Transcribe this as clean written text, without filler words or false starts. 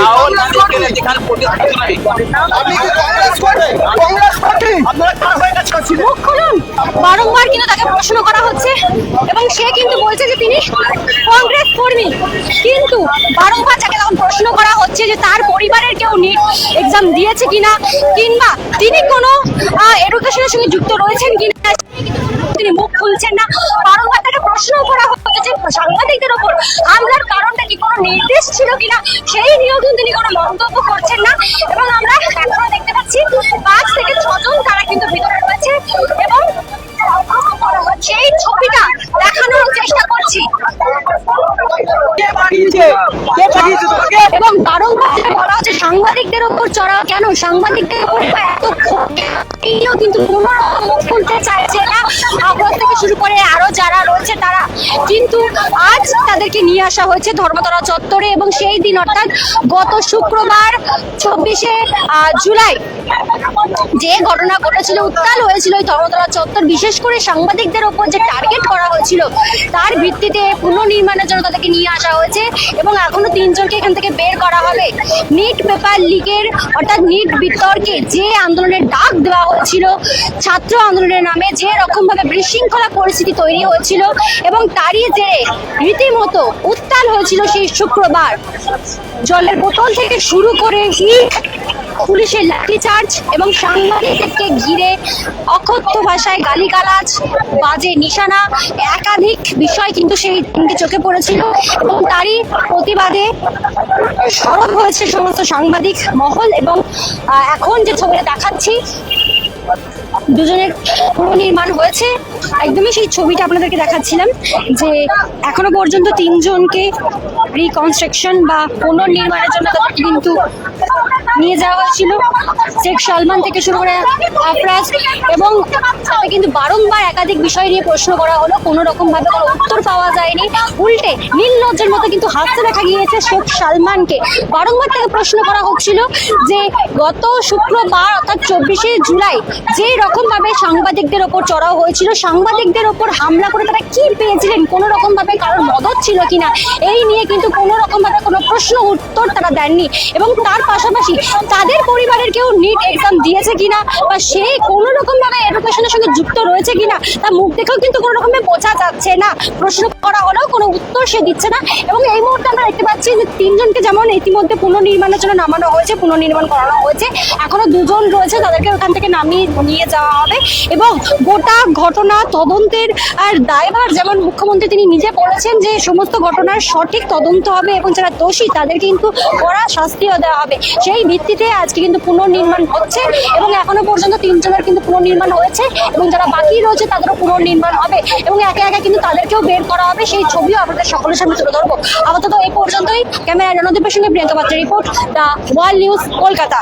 রাহুল গান্ধীকে যেখানে মুখ খুলুন। বারংবার কিন্তু তাকে প্রশ্ন করা হচ্ছে এবং সে কিন্তু বলছে যে তিনি কংগ্রেস কর্মী, কিন্তু বারংবার তাকে তখন প্রশ্ন করা হচ্ছে যে তার পরিবারের কেউ নিট এক্সাম দিয়েছে কিনা কিংবা তিনি কোনো এডুকেশনের সঙ্গে যুক্ত রয়েছেন কিনা, তিনি মুখ খুলছেন না। বারংবার তাকে প্রশ্ন করা হচ্ছে যে সাংবাদিকদের উপর হামলার কারণটা কি, কোনো নির্দেশ ছিল কিনা, সেই নিয়েও কিন্তু তিনি কোনো মন্তব্য করছেন না। এবং আমরা এখনো দেখতে পাচ্ছি 5 থেকে 6 জন তারা কিন্তু ভিতরে রয়েছে এবং সেই ছবিটা দেখানোর চেষ্টা করছি। এবং বারংবার বলা হচ্ছে সাংবাদিকদের উপর চড়াও কেন, সাংবাদিকদের উপর এত এইও কিন্তু কোনো রকম মুখ খুলতে চাইছে না। আগ্রহ থেকে শুরু করে আরো যারা রয়েছে তারা, কিন্তু আজ তাদেরকে নিয়ে আসা হয়েছে ধর্মতলা চত্বরে এবং সেই দিন অর্থাৎ গত শুক্রবার 24শে জুলাই যে ঘটনা ঘটেছিল, উত্তাল হয়েছিল এই ধর্মতলা চত্বর, বিশেষ করে সাংবাদিকদের ওপর যে টার্গেট করা হয়েছিল তার ভিত্তিতে পুনর্নির্মাণের জন্য তাদেরকে নিয়ে আসা হয়েছে এবং এখনো 3 জনকে এখান থেকে বের করা হবে। নিট পেপার লিকের অর্থাৎ নিট বিতর্কে যে আন্দোলনের ডাক দেওয়া হয়েছিল, ছাত্র আন্দোলনের নামে যে রকম ভাবে বিশৃঙ্খলা পরিস্থিতি তৈরি হয়েছিল এবং তারই জেরে রীতিমতো উত্তাল হয়েছিল সেই শুক্রবার। জলের বোতল থেকে শুরু করে ইট, পুলিশের লাঠিচার্জ এবং সাংবাদিকদেরকে ঘিরে অকথ্য ভাষায় গালিগালাজ, বাজে নিশানা, একাধিক বিষয় কিন্তু সেই দিনকে চোখে পড়েছিল এবং তারই প্রতিবাদে সরব হয়েছে সমস্ত সাংবাদিক মহল। এবং এখন যে ছবিটা দেখাচ্ছি দুজনের পুনর্নির্মাণ হয়েছে, একদমই সেই ছবিটা আপনাদেরকে দেখাচ্ছিলাম যে এখনো পর্যন্ত 3 জনকে রিকনস্ট্রাকশন বা পুনর্নির্মাণের জন্য তাদেরকে কিন্তু নিয়ে যাওয়া হয়েছিল। শেখ সালমান থেকে শুরু করে আফরাজ, এবং তাকে কিন্তু বারংবার একাধিক বিষয় নিয়ে প্রশ্ন করা হলো, কোনো রকম ভাবে কোনো উত্তর পাওয়া যায়নি। উল্টে নির্লজ্জের মতো কিন্তু হাসতে দেখা গিয়েছে শেখ সালমানকে। বারংবার তাকে প্রশ্ন করা হচ্ছিল যে গত শুক্রবার অর্থাৎ 24শে জুলাই যে রকম ভাবে সাংবাদিকদের ওপর চড়াও হয়েছিল, সাংবাদিকদের ওপর হামলা করে তারা কি পেয়েছিলেন, কোনো রকম ভাবে কারোর মদত ছিল কিনা, এই নিয়ে কিন্তু কোনো রকম ভাবে কোনো প্রশ্ন উত্তর তারা দেননি। এবং তার পাশাপাশি তাদের পরিবারের কেউ নিট এক্সাম দিয়েছে কিনা বা সে কোনো রকম ভাবে এডুকেশনের সঙ্গে যুক্ত রয়েছে কিনা তা মুখ দেখেও কিন্তু কোনো রকমে বোঝা যাচ্ছে না। প্রশ্ন করা হলেও কোনো উত্তর সে দিচ্ছে না। এবং এই মুহূর্তে আমরা দেখতে পাচ্ছি যে 3 জনকে যেমন ইতিমধ্যে পুনর্নির্মাণের জন্য নামানো হয়েছে, পুনর্নির্মাণ করানো হয়েছে, এখনো 2 জন রয়েছে, তাদেরকে ওখান থেকে নামিয়ে নিয়ে যাওয়া হবে। এবং গোটা ঘটনা তদন্তের আর দায়ভার যেমন মুখ্যমন্ত্রী তিনি নিজে বলেছেন যে সমস্ত ঘটনার সঠিক তদন্ত হবে এবং যারা দোষী তাদের কিন্তু কড়া শাস্তিও দেওয়া হবে, সেই ভিত্তিতে আজকে কিন্তু পুনর্নির্মাণ হচ্ছে। এবং এখনো পর্যন্ত 3 জনের কিন্তু পুনর্নির্মাণ হয়েছে এবং যারা বাকি রয়েছে তাদেরও পুনর্নির্মাণ হবে এবং একে একে কিন্তু তাদেরকেও বের করা হবে। সেই ছবিও আপনাদের সকলের সামনে তুলে ধরবো। আপাতত এই পর্যন্তই। ক্যামেরায় রণদীপের সঙ্গে প্রিয়াঙ্কা পাত্রের report, the world news, Kolkata.